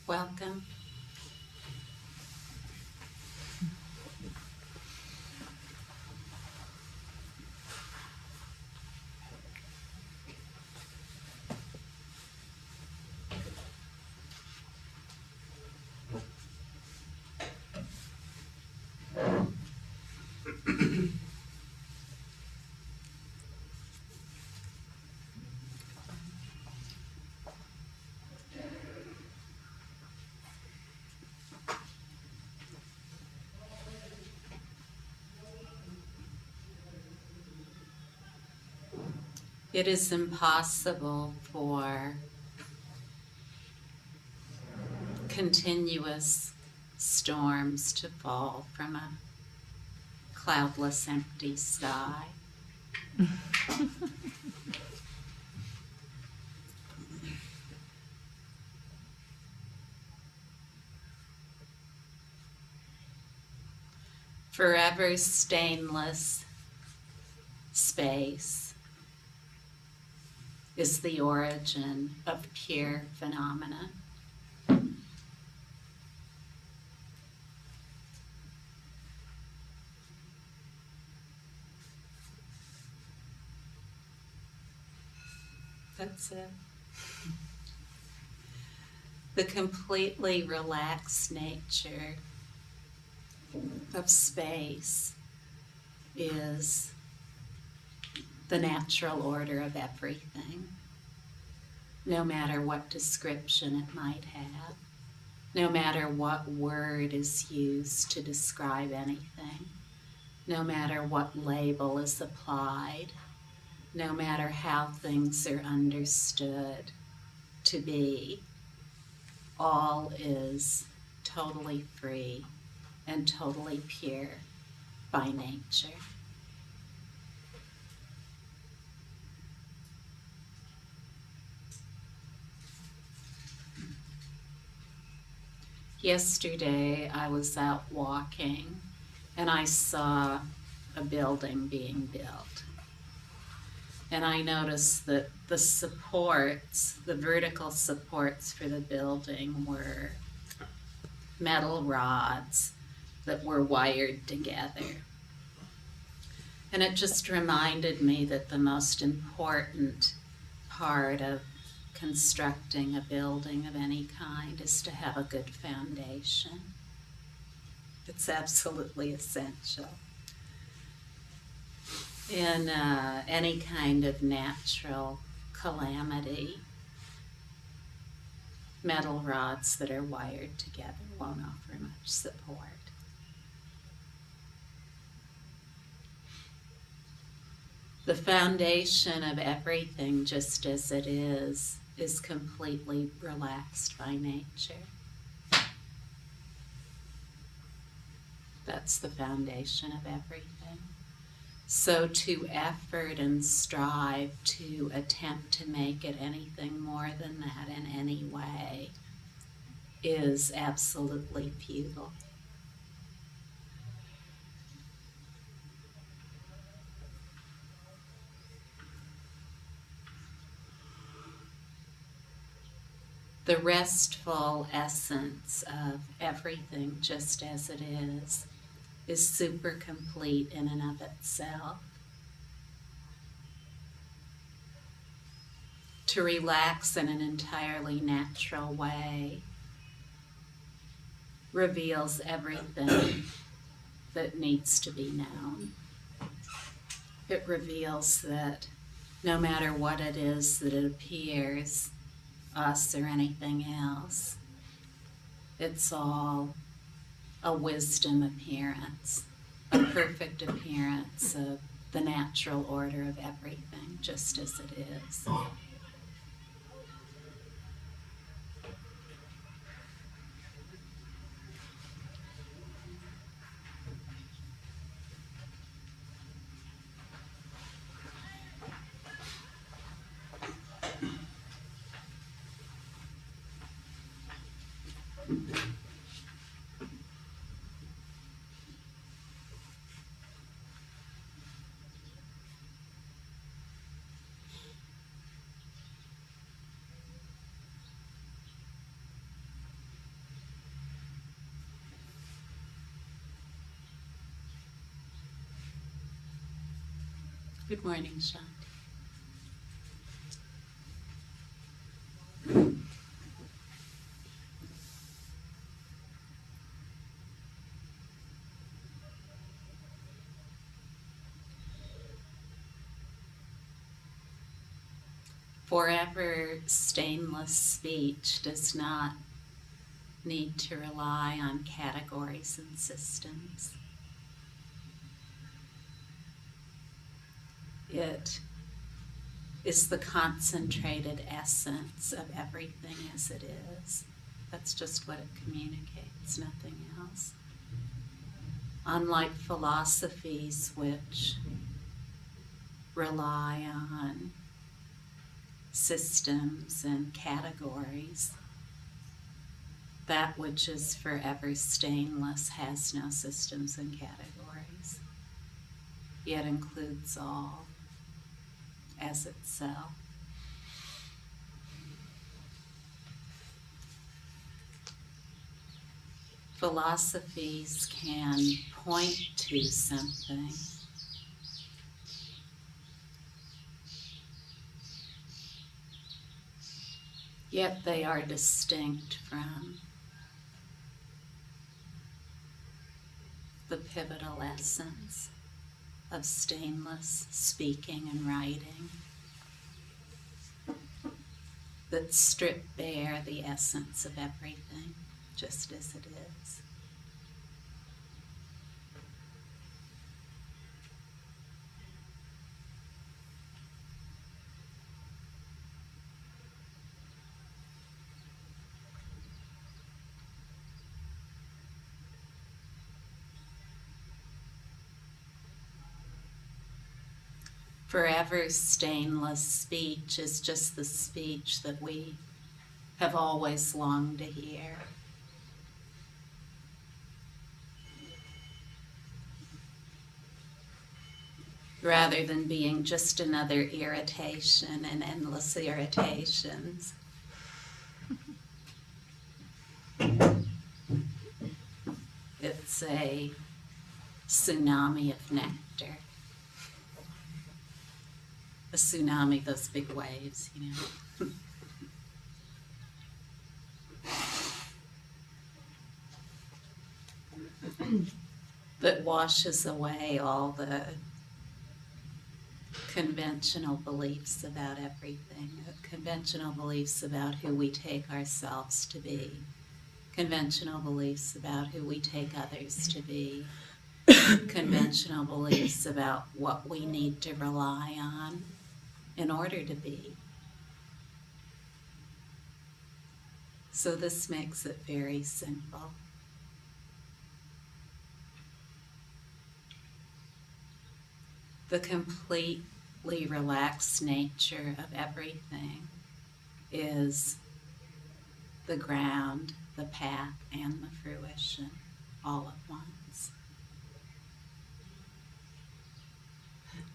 Welcome. It is impossible for continuous storms to fall from a cloudless, empty sky. Forever stainless space is the origin of pure phenomena. That's it. The completely relaxed nature of space is the natural order of everything, no matter what description it might have, no matter what word is used to describe anything, no matter what label is applied, no matter how things are understood to be, all is totally free and totally pure by nature. Yesterday I was out walking and I saw a building being built. And I noticed that the supports, the vertical supports for the building were metal rods that were wired together. And it just reminded me that the most important part of constructing a building of any kind is to have a good foundation. It's absolutely essential. In any kind of natural calamity, metal rods that are wired together won't offer much support. The foundation of everything, just as it is completely relaxed by nature. That's the foundation of everything. So to effort and strive to attempt to make it anything more than that in any way is absolutely futile. The restful essence of everything just as it is super complete in and of itself. To relax in an entirely natural way reveals everything that needs to be known. It reveals that no matter what it is that it appears, us or anything else, it's all a wisdom appearance, a perfect appearance of the natural order of everything, just as it is. Good morning, Shanti. Forever stainless speech does not need to rely on categories and systems. It is the concentrated essence of everything as it is. That's just what it communicates, nothing else. Unlike philosophies which rely on systems and categories, that which is forever stainless has no systems and categories, yet includes all as itself. Philosophies can point to something, yet they are distinct from the pivotal essence of stainless speaking and writing that strip bare the essence of everything just as it is. Forever stainless speech is just the speech that we have always longed to hear. Rather than being just another irritation and endless irritations. It's a tsunami of nectar. A tsunami, those big waves, you know. That washes away all the conventional beliefs about everything, conventional beliefs about who we take ourselves to be, conventional beliefs about who we take others to be, conventional beliefs about what we need to rely on in order to be. So this makes it very simple. The completely relaxed nature of everything is the ground, the path, and the fruition all at once.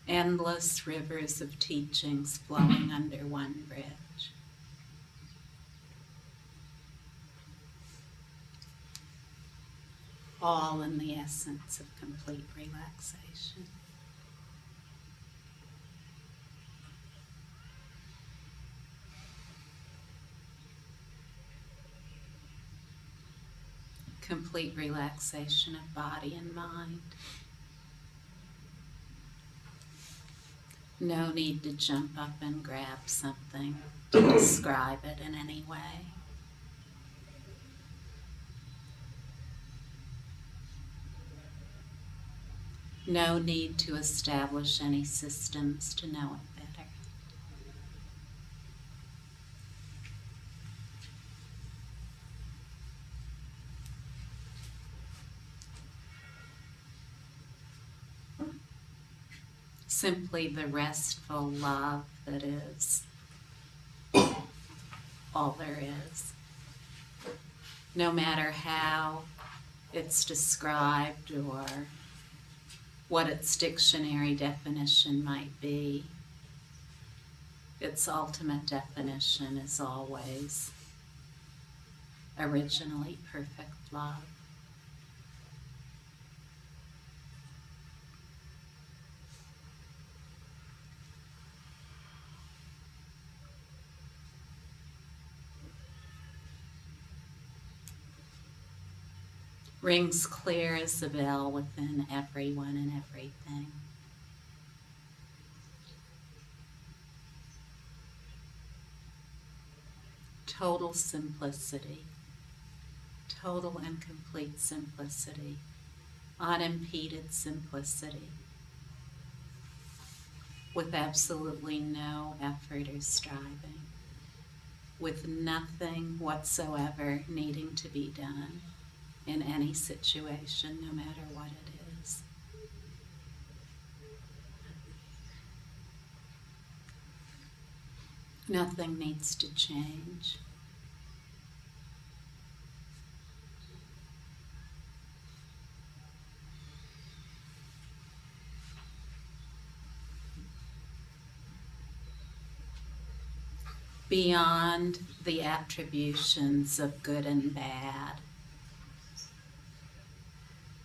Endless rivers of teachings flowing under one bridge. All in the essence of complete relaxation. Complete relaxation of body and mind. No need to jump up and grab something to describe it in any way. No need to establish any systems to know it better. Simply the restful love that is all there is. No matter how it's described or what its dictionary definition might be, its ultimate definition is always originally perfect love. rings clear as a bell within everyone and everything. Total simplicity, total and complete simplicity, unimpeded simplicity, with absolutely no effort or striving, with nothing whatsoever needing to be done in any situation, no matter what it is. Nothing needs to change. Beyond the attributions of good and bad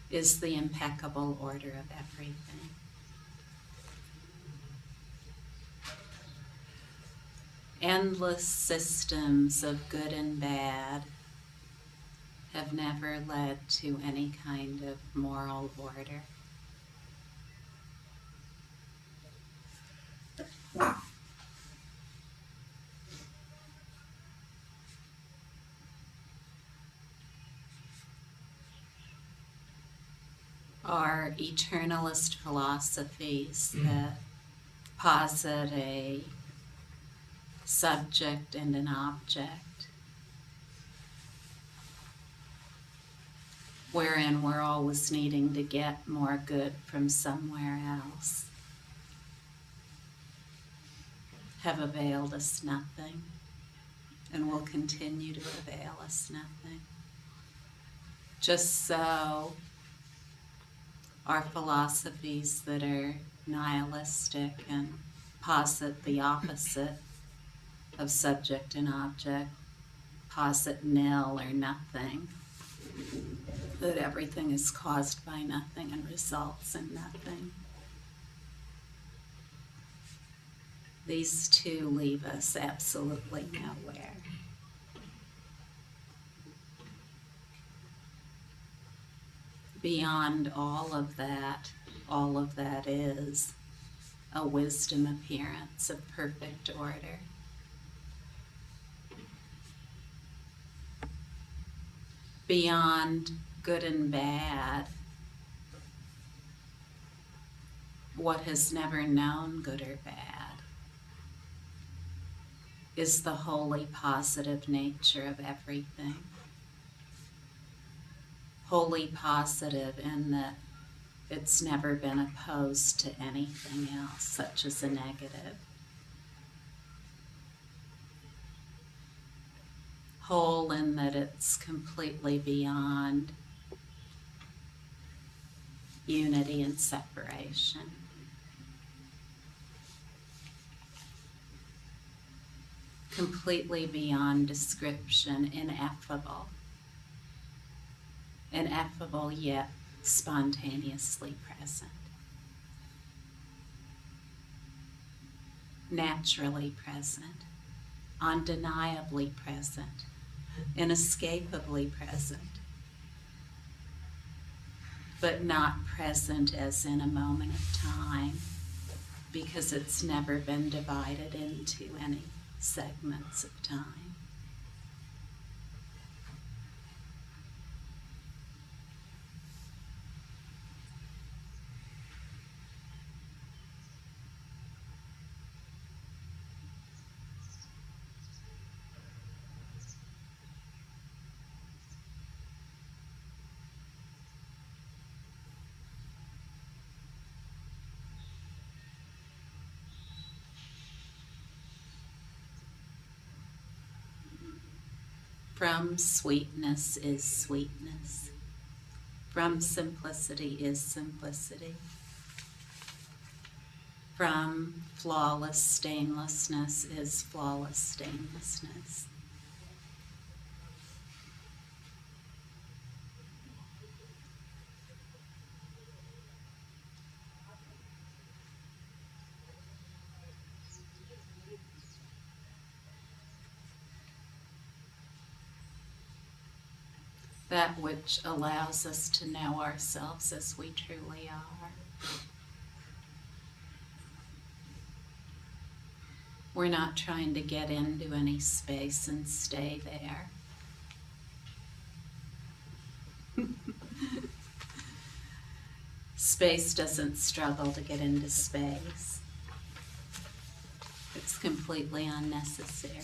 is the impeccable order of everything. Endless systems of good and bad have never led to any kind of moral order. Are eternalist philosophies that posit a subject and an object, wherein we're always needing to get more good from somewhere else, have availed us nothing and will continue to avail us nothing. Just so our philosophies that are nihilistic and posit the opposite of subject and object, posit nil or nothing, that everything is caused by nothing and results in nothing. These two leave us absolutely nowhere. Beyond all of that is a wisdom appearance of perfect order. Beyond good and bad, what has never known good or bad is the wholly positive nature of everything. Wholly positive in that it's never been opposed to anything else, such as a negative. Whole in that it's completely beyond unity and separation. Completely beyond description, ineffable. Ineffable yet spontaneously present. Naturally present, undeniably present, inescapably present, but not present as in a moment of time, because it's never been divided into any segments of time. From sweetness is sweetness. From simplicity is simplicity. From flawless stainlessness is flawless stainlessness. that which allows us to know ourselves as we truly are. We're not trying to get into any space and stay there. Space doesn't struggle to get into space. It's completely unnecessary.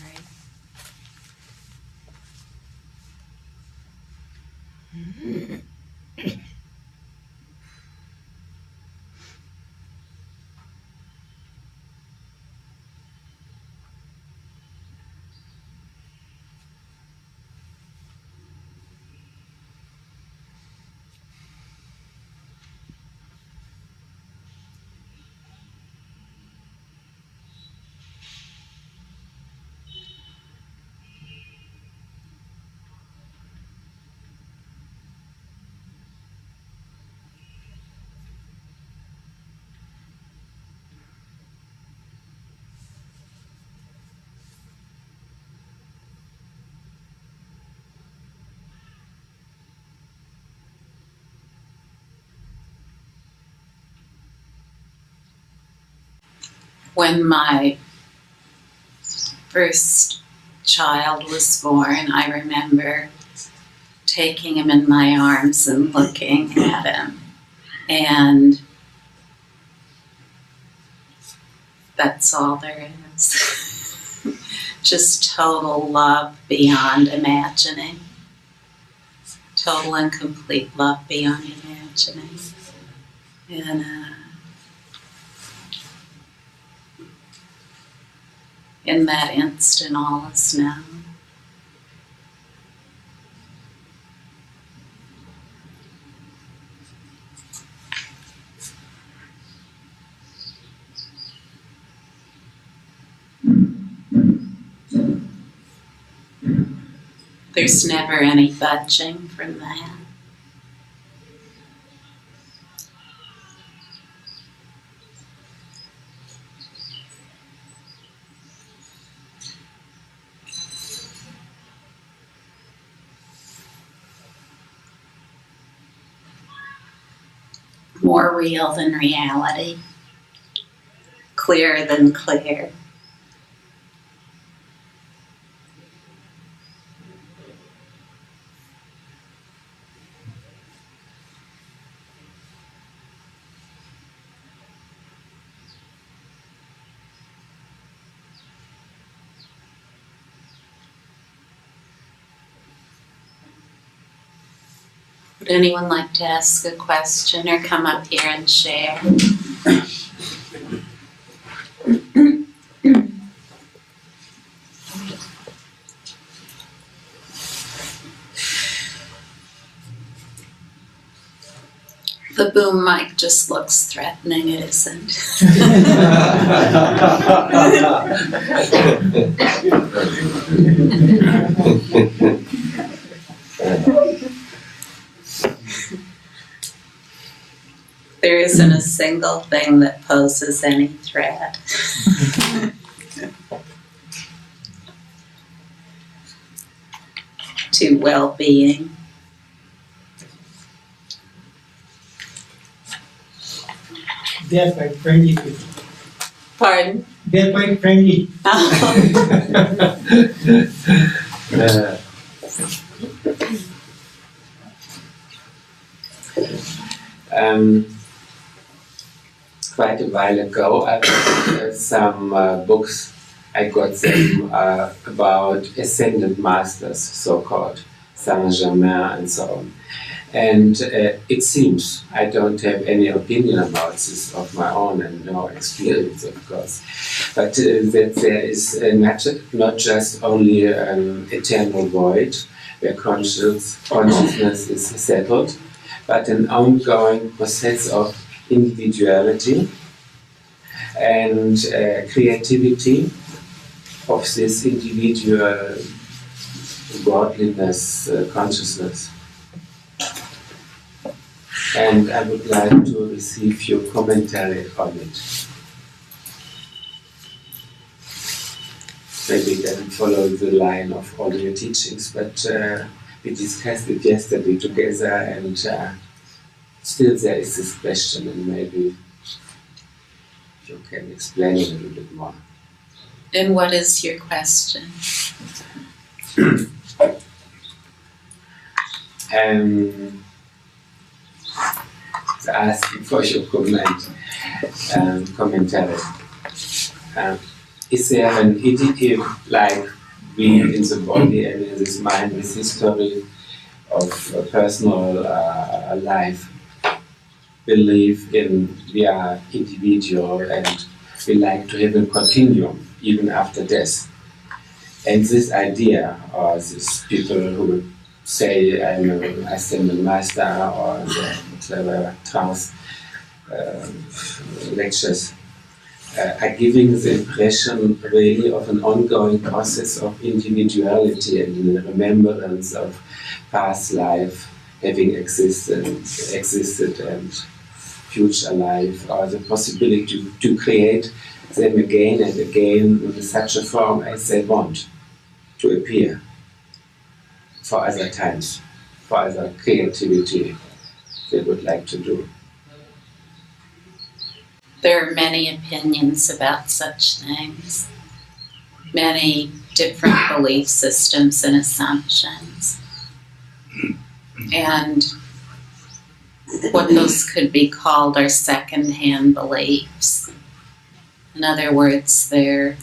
When my first child was born, I remember taking him in my arms and looking at him. And that's all there is. Just total love beyond imagining. Total and complete love beyond imagining. And in that instant, all is known. There's never any budging from that. More real than reality. Clearer than clear. Would anyone like to ask a question or come up here and share? The boom mic just looks threatening, it isn't. There isn't a single thing that poses any threat. To well-being. They are quite friendly people. Pardon? They are quite friendly. Quite a while ago, I read some books. I got them about ascended masters, so-called Saint-Germain and so on. And it seems, I don't have any opinion about this of my own and no experience, of course, but that there is not just only an eternal void where consciousness is settled, but an ongoing process of individuality and creativity of this individual godliness consciousness. And I would like to receive your commentary on it. Maybe it doesn't follow the line of all your teachings, but we discussed it yesterday together, and still there is this question, and maybe you can explain it a little bit more. And what is your question? Asking for your commentary. Is there an idea, like we in the body and in this mind, this history of personal life, believe in we are individual and we like to have a continuum even after death? And this idea, or these people who say I'm an ascended master or whatever trance lectures, are giving the impression really of an ongoing process of individuality and the remembrance of past life having existed and future life, or the possibility to create them again and again in such a form as they want to appear for other times, for other creativity they would like to do. There are many opinions about such things, many different belief systems and assumptions. And what those could be called are second-hand beliefs. In other words, they're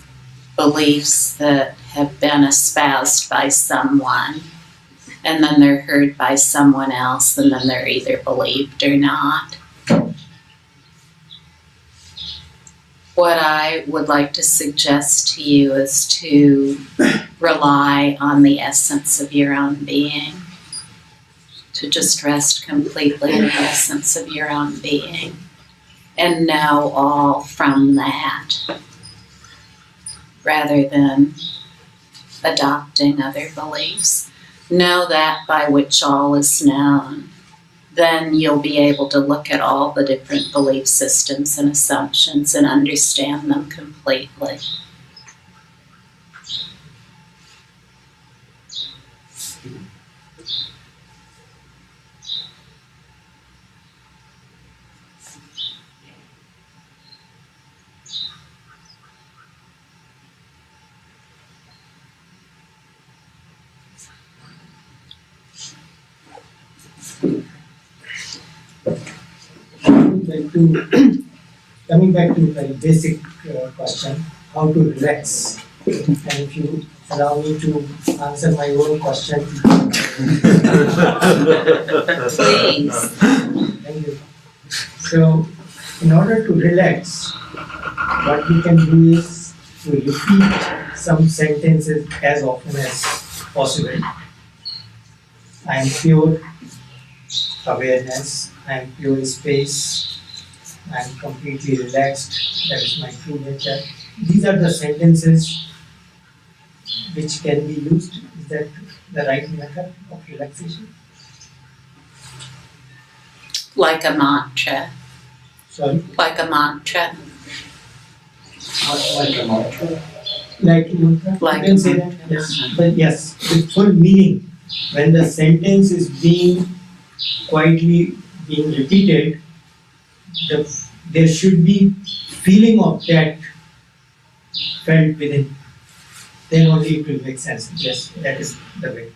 beliefs that have been espoused by someone, and then they're heard by someone else, and then they're either believed or not. What I would like to suggest to you is to rely on the essence of your own being, to just rest completely in the essence of your own being and know all from that, rather than adopting other beliefs. Know that by which all is known. Then you'll be able to look at all the different belief systems and assumptions and understand them completely. Coming back to very basic question, how to relax. And if you allow me to answer my own question. Please. Thank you. So, in order to relax, what we can do is to repeat some sentences as often as possible. I am pure awareness, I am pure space, I am completely relaxed, that is my true nature. These are the sentences which can be used. Is that the right method of relaxation? Like a mantra. Sorry? Like a mantra. Like a mantra. Like a mantra? Like you can a say mantra. that, yes. But yes, with full meaning. When the sentence is being quietly being repeated, there should be feeling of that felt within. Then only it will make sense. Yes, that is the way.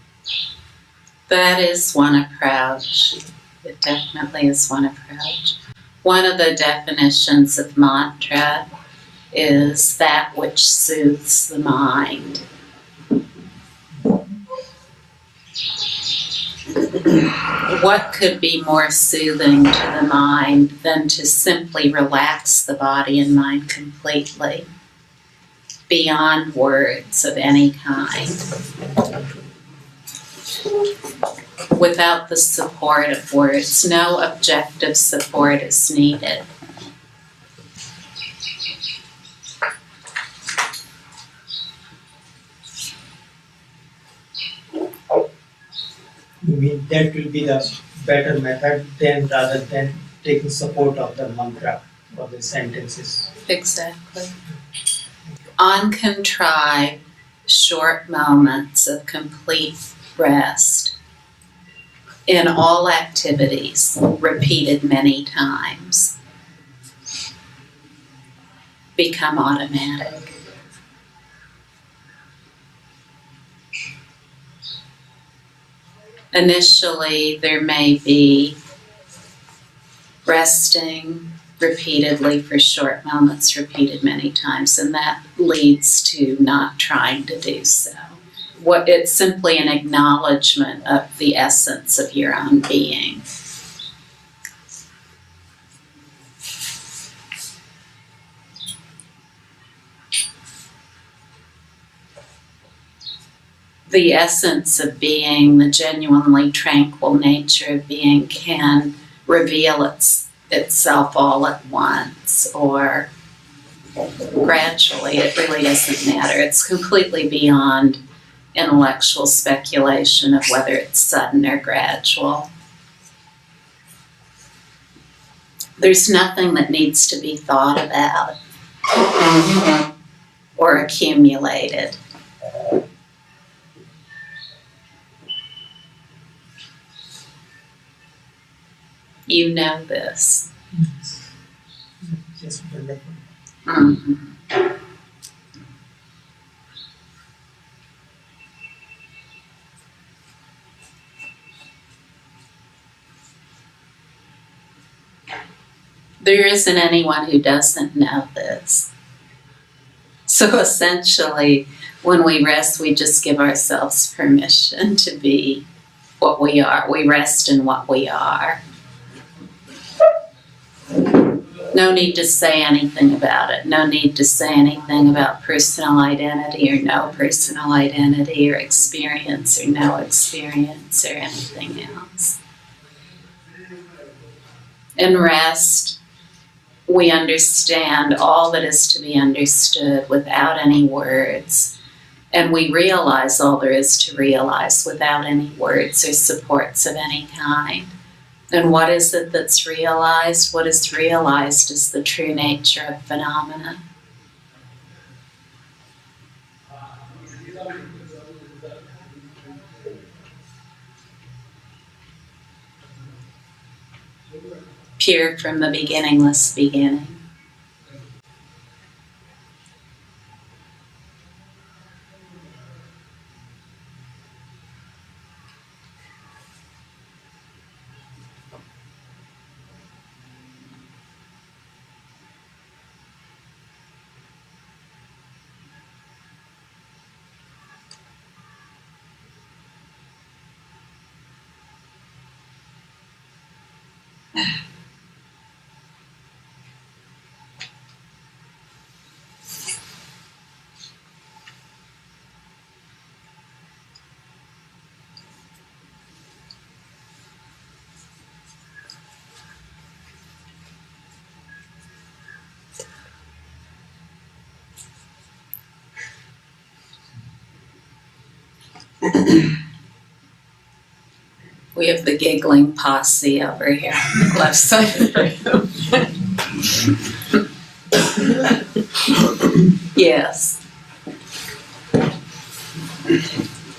That is one approach. It definitely is one approach. One of the definitions of mantra is that which soothes the mind. What could be more soothing to the mind than to simply relax the body and mind completely, beyond words of any kind, without the support of words? No objective support is needed. You mean that will be the better method than rather than taking support of the mantra or the sentences? Exactly. Uncontrived, short moments of complete rest in all activities, repeated many times, become automatic. Initially, there may be resting repeatedly for short moments, repeated many times, and that leads to not trying to do so. It's simply an acknowledgement of the essence of your own being. The essence of being, the genuinely tranquil nature of being, can reveal itself all at once or gradually. It really doesn't matter. It's completely beyond intellectual speculation of whether it's sudden or gradual. There's nothing that needs to be thought about or accumulated. You know this. Just wonderful. Mm-hmm. There isn't anyone who doesn't know this. So essentially, when we rest, we just give ourselves permission to be what we are. We rest in what we are. No need to say anything about it. No need to say anything about personal identity or no personal identity or experience or no experience or anything else. In rest, we understand all that is to be understood without any words, and we realize all there is to realize without any words or supports of any kind. And what is it that's realized? What is realized is the true nature of phenomena. Pure from the beginningless beginning. We have the giggling posse over here on the left side of the room. Yes.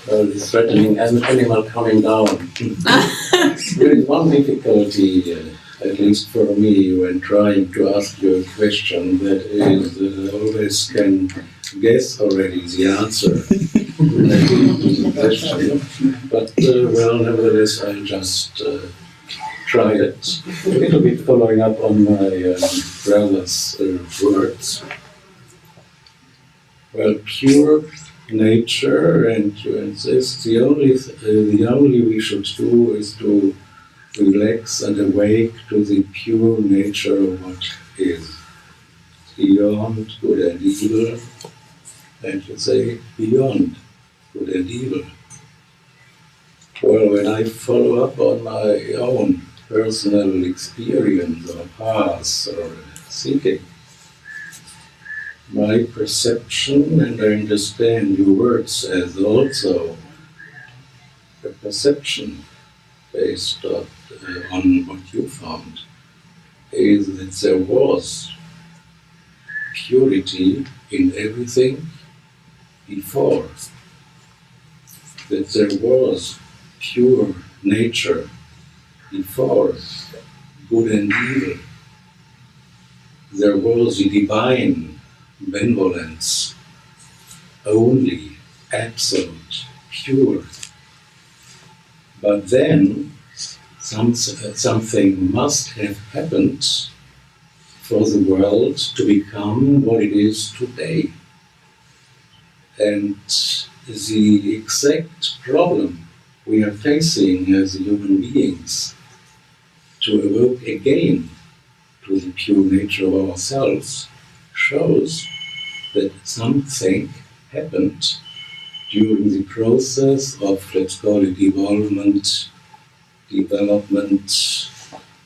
Well, it's threatening as an animal coming down. There is one difficulty, at least for me, when trying to ask you a question, that is that I always can guess already the answer to the question. But, well, nevertheless, I just try it. A little bit following up on my brother's words. Well, pure nature and to insist the only we should do is to relax and awake to the pure nature of what is beyond good and evil, and to say beyond good and evil. Well, when I follow up on my own personal experience or path or thinking, my perception, and I understand your words as also a perception based on what you found, is that there was purity in everything before, that there was pure nature before good and evil. There was the divine benevolence, only, absolute, pure. But then something must have happened for the world to become what it is today. And the exact problem we are facing as human beings to evoke again to the pure nature of ourselves shows that something happened during the process of, let's call it, evolvement, development,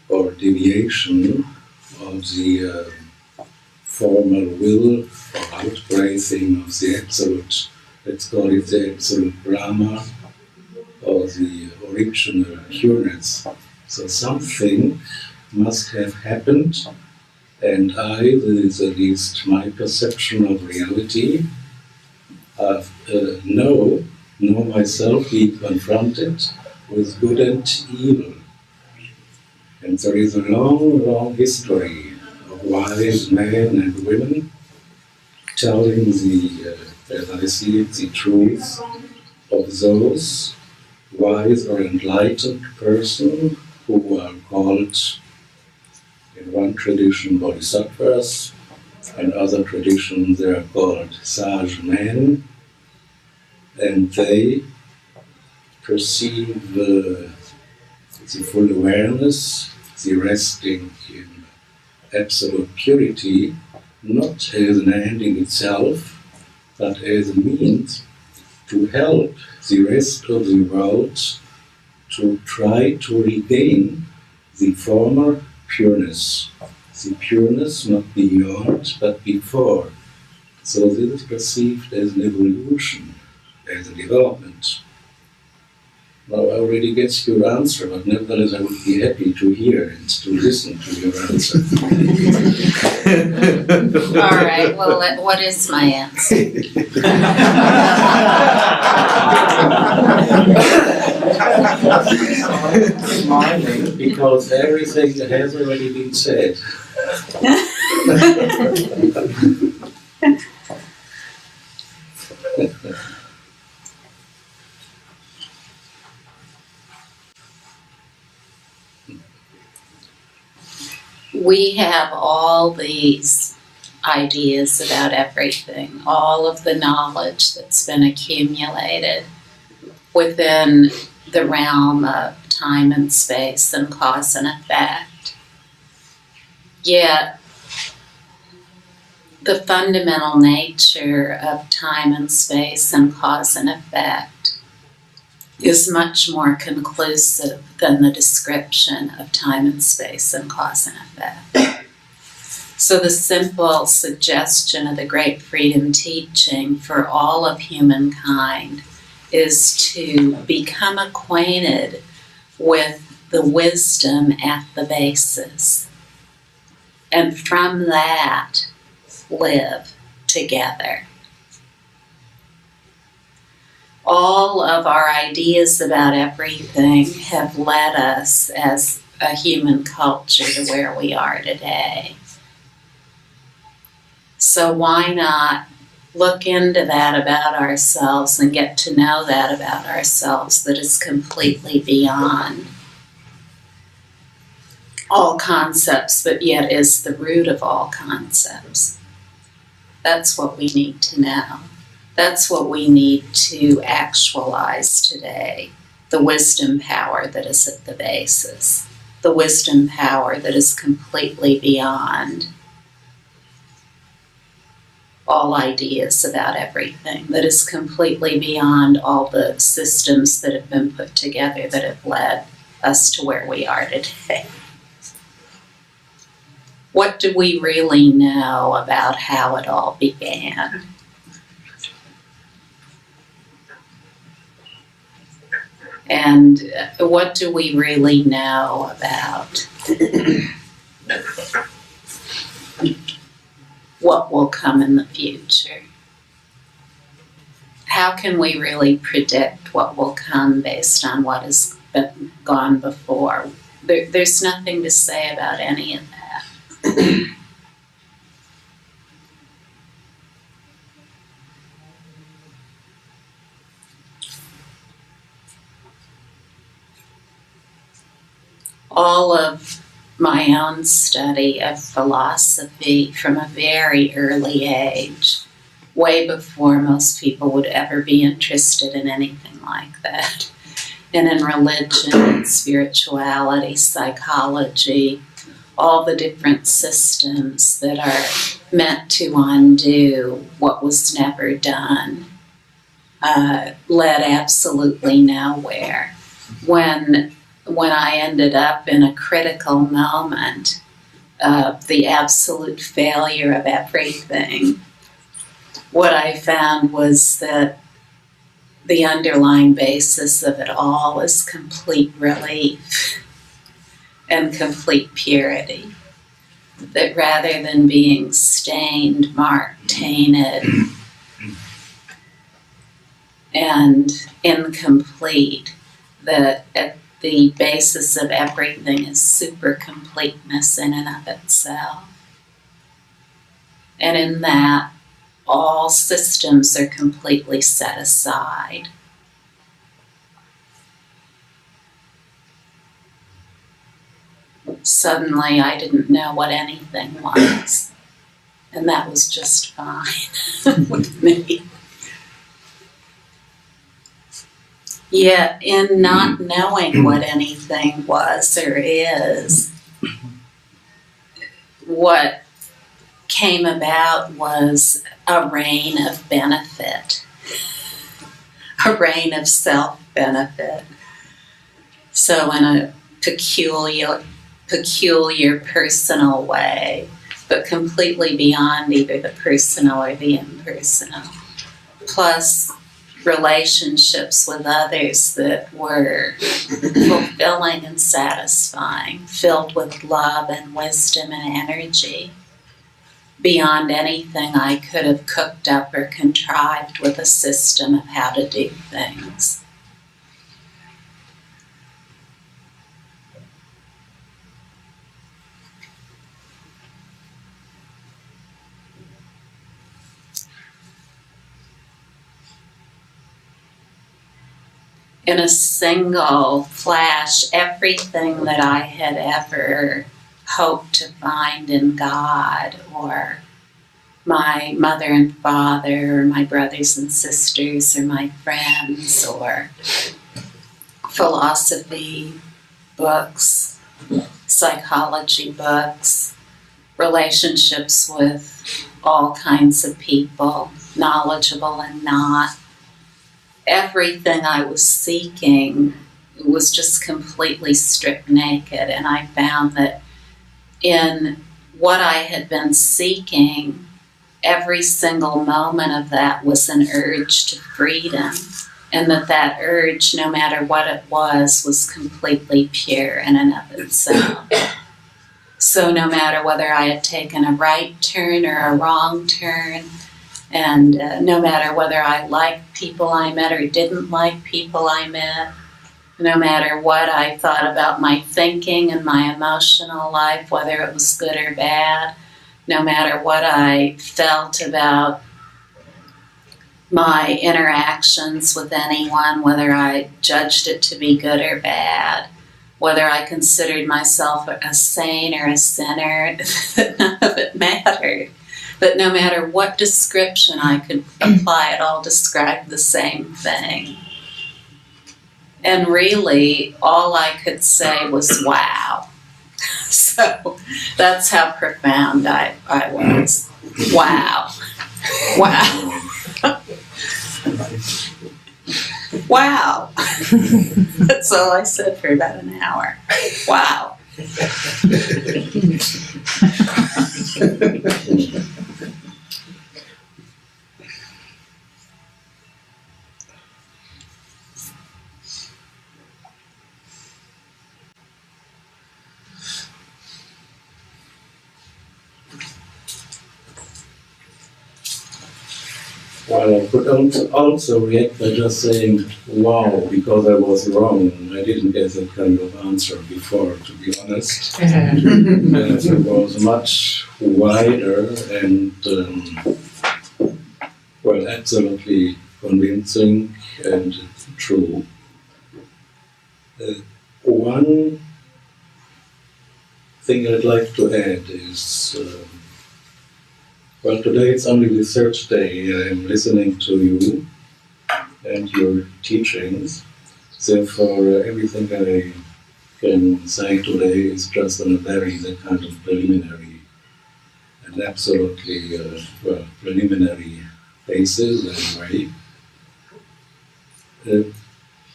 or deviation of the formal will or outbreathing of the absolute, let's call it the absolute Brahma, or the original pureness. So something must have happened, and this is at least my perception of reality, know myself being confronted with good and evil. And there is a long, long history of wise men and women telling as I see it, the truth of those wise or enlightened persons who are called, in one tradition, bodhisattvas, and other traditions they are called sage men, and they perceive the full awareness, the resting in absolute purity, not as an end in itself, but as a means to help the rest of the world to try to regain the former pureness. The pureness not beyond, but before. So this is perceived as an evolution, as a development. Now I already get your answer, but nevertheless I would be happy to hear and to listen to your answer. All right, well, what is my answer? Smiling because everything has already been said. We have all these ideas about everything, all of the knowledge that's been accumulated within the realm of time and space and cause and effect. Yet, the fundamental nature of time and space and cause and effect is much more conclusive than the description of time and space and cause and effect. So the simple suggestion of the Great Freedom Teaching for all of humankind is to become acquainted with the wisdom at the basis, and from that live together. All of our ideas about everything have led us as a human culture to where we are today. So why not look into that about ourselves and get to know that about ourselves that is completely beyond all concepts, but yet is the root of all concepts. That's what we need to know. That's what we need to actualize today. The wisdom power that is at the basis. The wisdom power that is completely beyond all ideas about everything, that is completely beyond all the systems that have been put together that have led us to where we are today. What do we really know about how it all began? And what do we really know about what will come in the future? How can we really predict what will come based on what has gone before? there's nothing to say about any of that. All of my own study of philosophy from a very early age, way before most people would ever be interested in anything like that, and in religion and spirituality, psychology, all the different systems that are meant to undo what was never done, led absolutely nowhere. When I ended up in a critical moment of the absolute failure of everything, what I found was that the underlying basis of it all is complete relief and complete purity. That rather than being stained, marked, tainted, and incomplete, that at the basis of everything is super completeness in and of itself. And in that, all systems are completely set aside. Suddenly, I didn't know what anything was, and that was just fine with me. Yet, in not knowing what anything was or is, what came about was a reign of benefit, a reign of self-benefit. So in a peculiar personal way, but completely beyond either the personal or the impersonal. Plus relationships with others that were fulfilling and satisfying, filled with love and wisdom and energy, beyond anything I could have cooked up or contrived with a system of how to do things. In a single flash, everything that I had ever hoped to find in God, or my mother and father, or my brothers and sisters, or my friends, or philosophy books, psychology books, relationships with all kinds of people, knowledgeable and not. Everything I was seeking was just completely stripped naked, and I found that in what I had been seeking, every single moment of that was an urge to freedom, and that urge, no matter what it was completely pure in and of itself. So no matter whether I had taken a right turn or a wrong turn, and no matter whether I liked people I met or didn't like people I met, no matter what I thought about my thinking and my emotional life, whether it was good or bad, no matter what I felt about my interactions with anyone, whether I judged it to be good or bad, whether I considered myself a saint or a sinner, none of it mattered. But no matter what description I could apply, it all described the same thing. And really, all I could say was, wow. So that's how profound I was. Wow. Wow. Wow. That's all I said for about an hour. Wow. Well, I could also react by just saying, wow, because I was wrong. I didn't get that kind of answer before, to be honest. It was much wider and, well, absolutely convincing and true. One thing I'd like to add is, well, today it's only the third day I'm listening to you and your teachings. Therefore, everything I can say today is just on a very kind of preliminary and absolutely, well, preliminary basis anyway.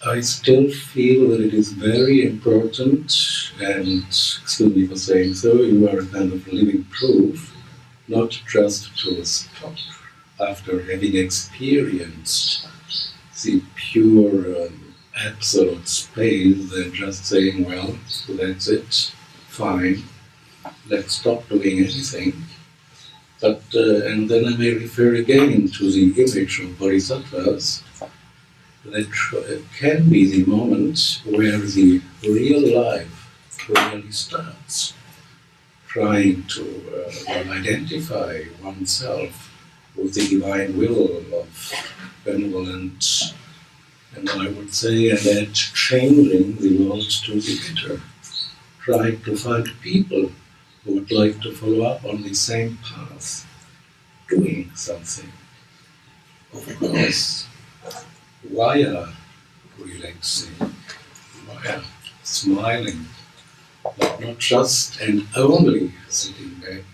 I still feel that it is very important, and excuse me for saying so, you are a kind of living proof, not just to stop after having experienced the pure absolute space and just saying, well, that's it, fine, let's stop doing anything. But, and then I may refer again to the image of bodhisattvas, that can be the moment where the real life really starts, trying to identify oneself with the divine will of benevolence, and I would say that changing the world to the better, trying to find people who would like to follow up on the same path, doing something. Of course, via relaxing, via smiling, but not just and only sitting back,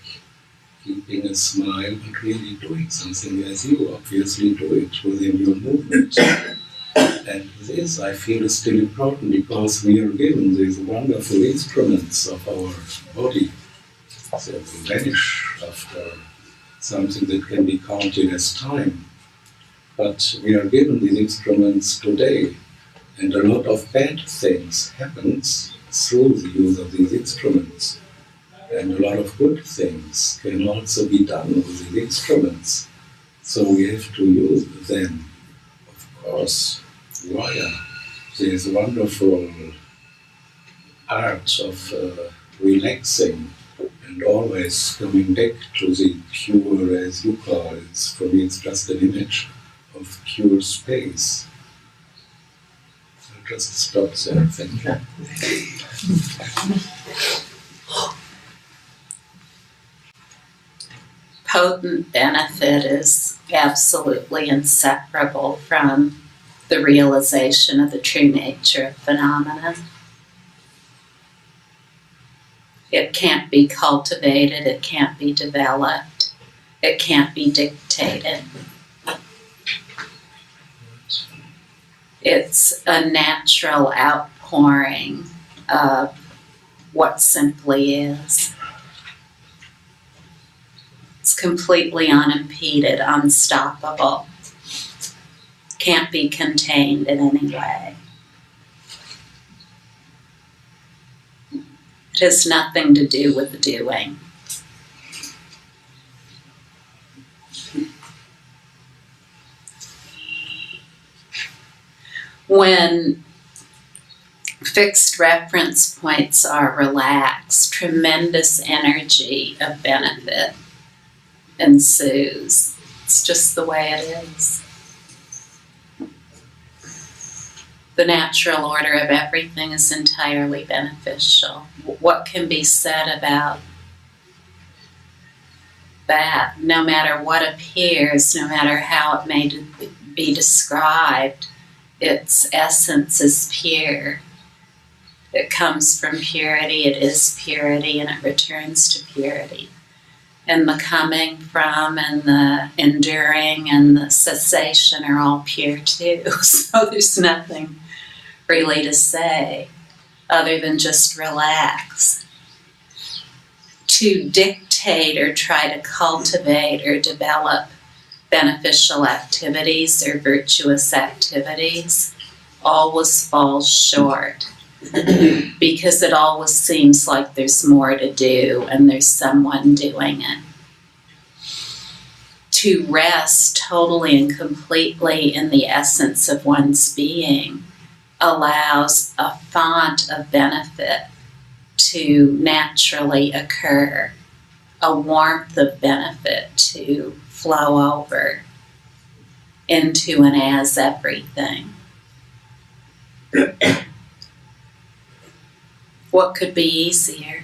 keeping a smile, but really doing something as you obviously do it within your movement. And this, I feel, is still important because we are given these wonderful instruments of our body that will vanish after something that can be counted as time. But we are given these instruments today, and a lot of bad things happens through the use of these instruments. And a lot of good things can also be done with these instruments. So we have to use them, of course, via this wonderful art of relaxing and always coming back to the pure, as you call it. For me, it's just an image of pure space. I'll just stop there. Thank you. Potent benefit is absolutely inseparable from the realization of the true nature of phenomena. It can't be cultivated, it can't be developed, it can't be dictated. It's a natural outpouring of what simply is. It's completely unimpeded, unstoppable. Can't be contained in any way. It has nothing to do with the doing. When fixed reference points are relaxed, tremendous energy of benefit ensues. It's just the way it is. The natural order of everything is entirely beneficial. What can be said about that? No matter what appears, no matter how it may be described, its essence is pure. It comes from purity, it is purity, and it returns to purity. And the coming from and the enduring and the cessation are all pure too. So there's nothing really to say other than just relax. To dictate or try to cultivate or develop beneficial activities or virtuous activities always falls short because it always seems like there's more to do and there's someone doing it. to rest totally and completely in the essence of one's being allows a font of benefit to naturally occur, a warmth of benefit to flow over into and as everything. What could be easier?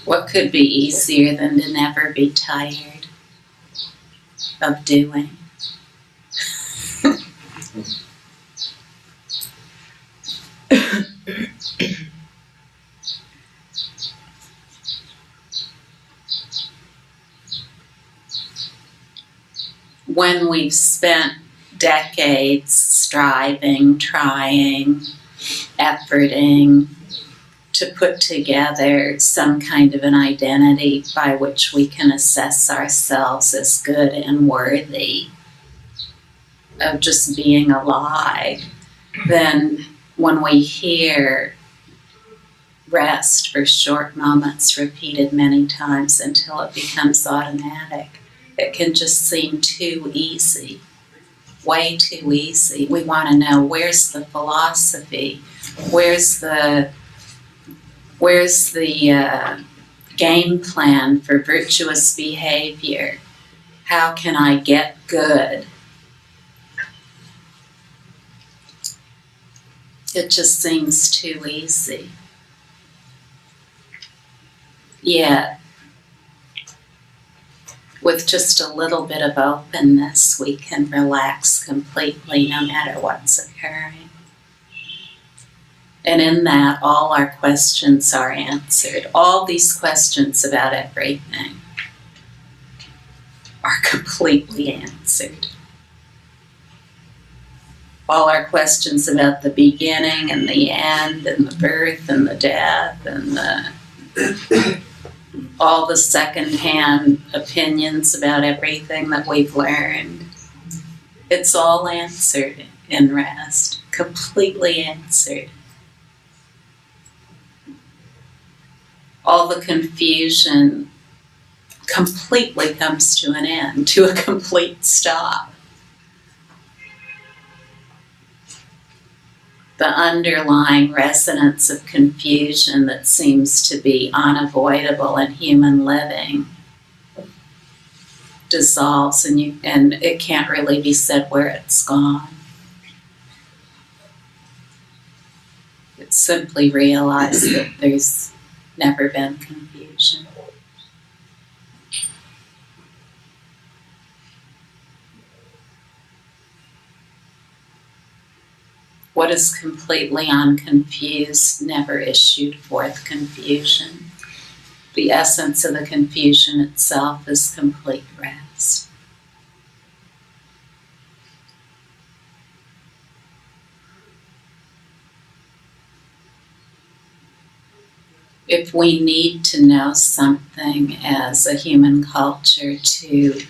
What could be easier than to never be tired of doing? When we've spent decades striving, trying, efforting to put together some kind of an identity by which we can assess ourselves as good and worthy of just being alive, then when we hear rest for short moments repeated many times until it becomes automatic, it can just seem too easy, way too easy. We want to know, where's the philosophy? Where's the game plan for virtuous behavior? How can I get good? It just seems too easy. Yet, with just a little bit of openness, we can relax completely no matter what's occurring. And in that, all our questions are answered. All these questions about everything are completely answered. All our questions about the beginning and the end and the birth and the death and all the secondhand opinions about everything that we've learned, it's all answered in rest, completely answered. All the confusion completely comes to an end, to a complete stop. The underlying resonance of confusion that seems to be unavoidable in human living dissolves, and it can't really be said where it's gone. It's simply realized that there's never been confusion. What is completely unconfused never issued forth confusion. The essence of the confusion itself is complete rest. If we need to know something as a human culture to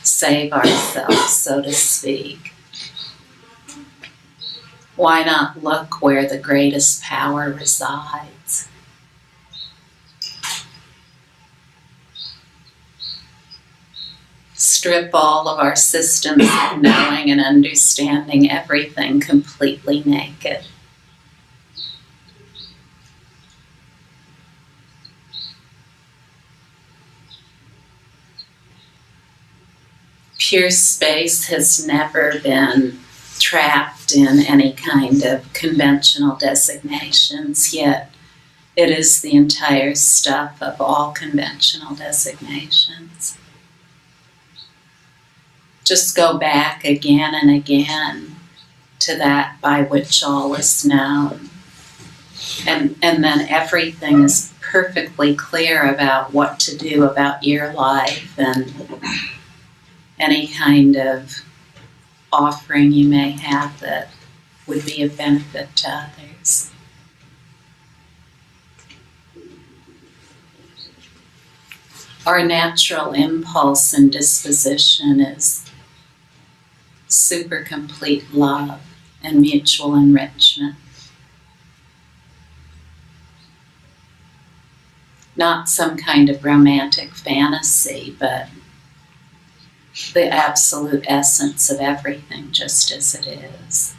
save ourselves, so to speak, why not look where the greatest power resides? Strip all of our systems of knowing and understanding everything completely naked. Pure space has never been trapped in any kind of conventional designations, yet it is the entire stuff of all conventional designations. Just go back again and again to that by which all is known. And then everything is perfectly clear about what to do about your life and any kind of offering you may have that would be of benefit to others. Our natural impulse and disposition is super complete love and mutual enrichment. Not some kind of romantic fantasy, but the absolute essence of everything just as it is.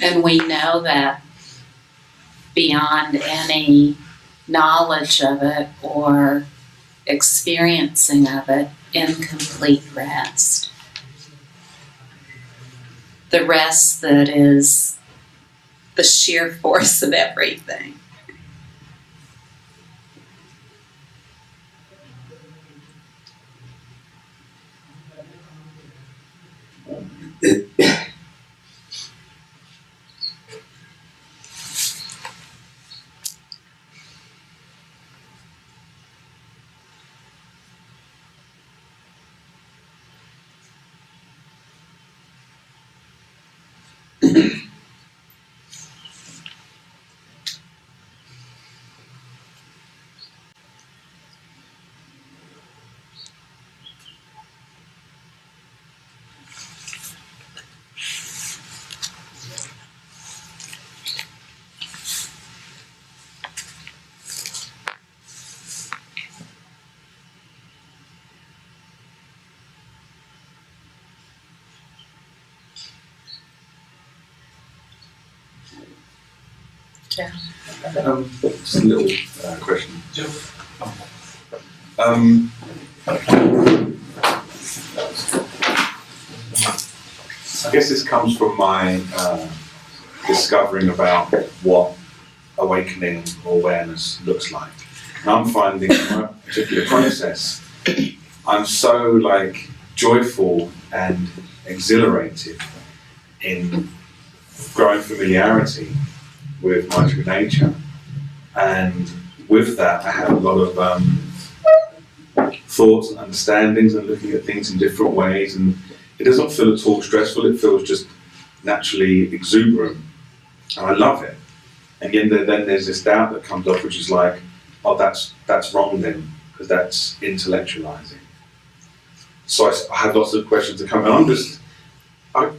And we know that beyond any knowledge of it or experiencing of it, in complete rest. The rest that is the sheer force of everything. Just a little question. I guess this comes from my discovering about what awakening or awareness looks like. And I'm finding in my particular process, I'm so like joyful and exhilarated in growing familiarity with my true nature, and with that I have a lot of thoughts and understandings and looking at things in different ways, and it doesn't feel at all stressful. It feels just naturally exuberant, and I love it. And then there's this doubt that comes up, which is like, oh, that's wrong then, because that's intellectualizing. So I have lots of questions that come, and I'm just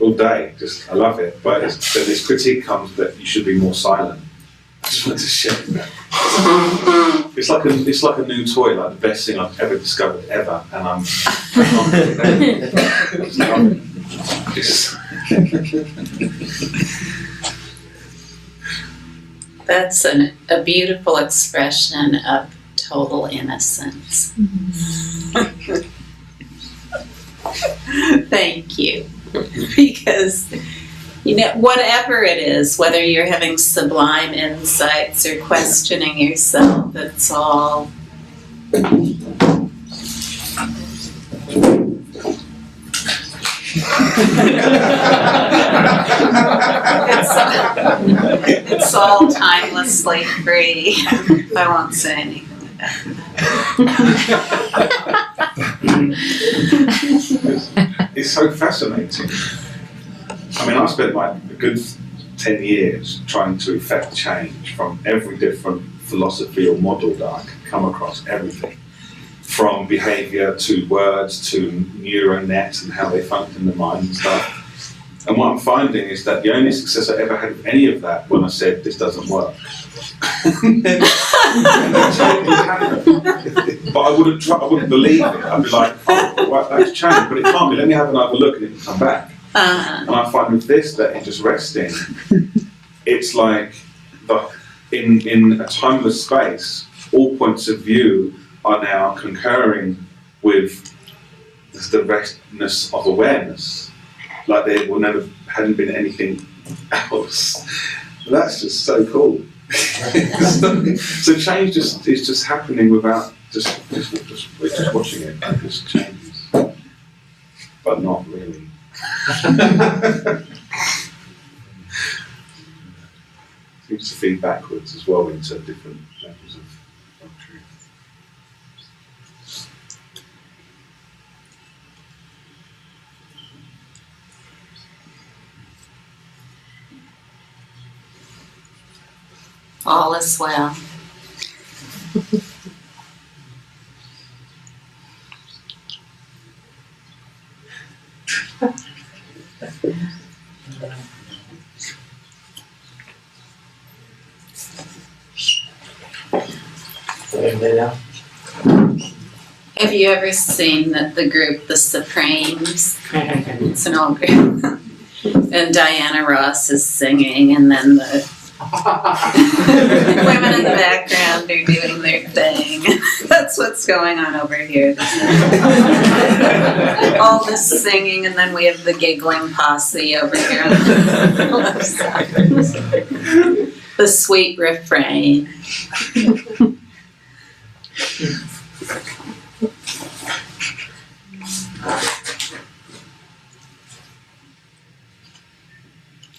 all day, I love it. But then this critique comes that you should be more silent. I just want to share that. It's like a new toy, like the best thing I've ever discovered ever, and I can't do it. I just love it. That's a beautiful expression of total innocence. Thank you. Because, whatever it is, whether you're having sublime insights or questioning yourself, it's all it's all timelessly free. I won't say anything about that. It's so fascinating. I mean, I spent like a good 10 years trying to effect change from every different philosophy or model that I could come across, everything. From behaviour to words to neural nets and how they function in the mind and stuff. And what I'm finding is that the only success I ever had with any of that when I said this doesn't work. But I wouldn't believe it. I'd be like, oh, right, that's changed, but it can't be. Let me have another look and it can come back. And I find with this that in just resting, it's like in a timeless space, all points of view are now concurring with the restness of awareness. Like there hadn't been anything else. That's just so cool. So change is just happening without just watching it. It just changes, but not really. Seems to feed backwards as well into different levels of truth. All is well. Have you ever seen the group The Supremes? It's an old group. And Diana Ross is singing, and then the women in the background are doing their thing. That's what's going on over here. All this singing, and then we have the giggling posse over here on the left side. The sweet refrain.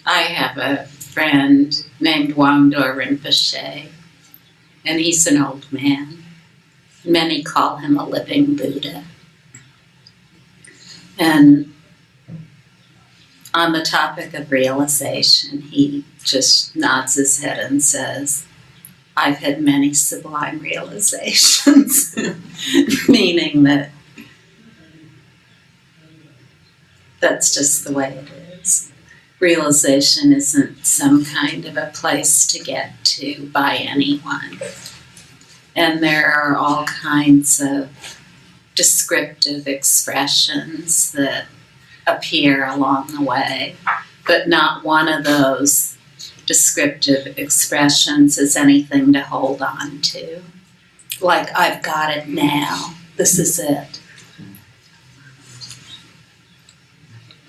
I have a friend named Wangdo Rinpoche, and he's an old man. Many call him a living Buddha. And on the topic of realization, he just nods his head and says, I've had many sublime realizations, meaning that that's just the way it is. Realization isn't some kind of a place to get to by anyone. And there are all kinds of descriptive expressions that appear along the way, but not one of those descriptive expressions is anything to hold on to. Like, I've got it now. This is it.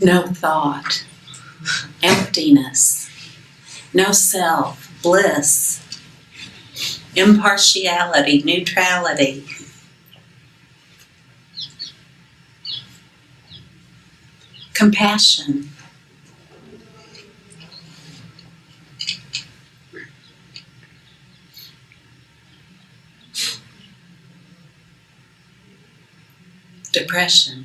No thought. Emptiness, no self, bliss, impartiality, neutrality. Compassion. Depression.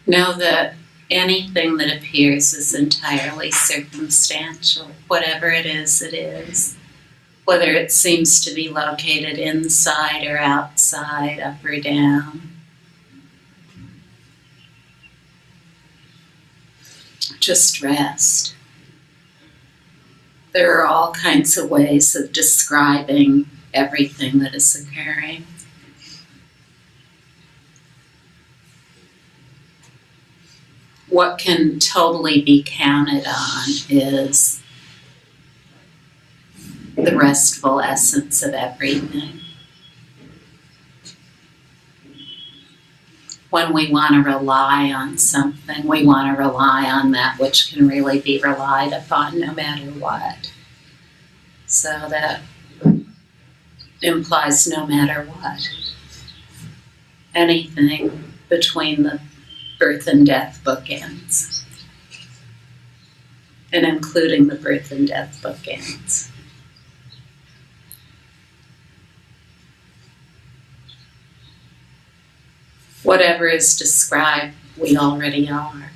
Know that anything that appears is entirely circumstantial. Whatever it is, it is. Whether it seems to be located inside or outside, up or down. Just rest. There are all kinds of ways of describing everything that is occurring. What can totally be counted on is the restful essence of everything. When we want to rely on something, we want to rely on that which can really be relied upon no matter what. So that implies no matter what. Anything between the birth and death bookends, and including the birth and death bookends. Whatever is described, we already are.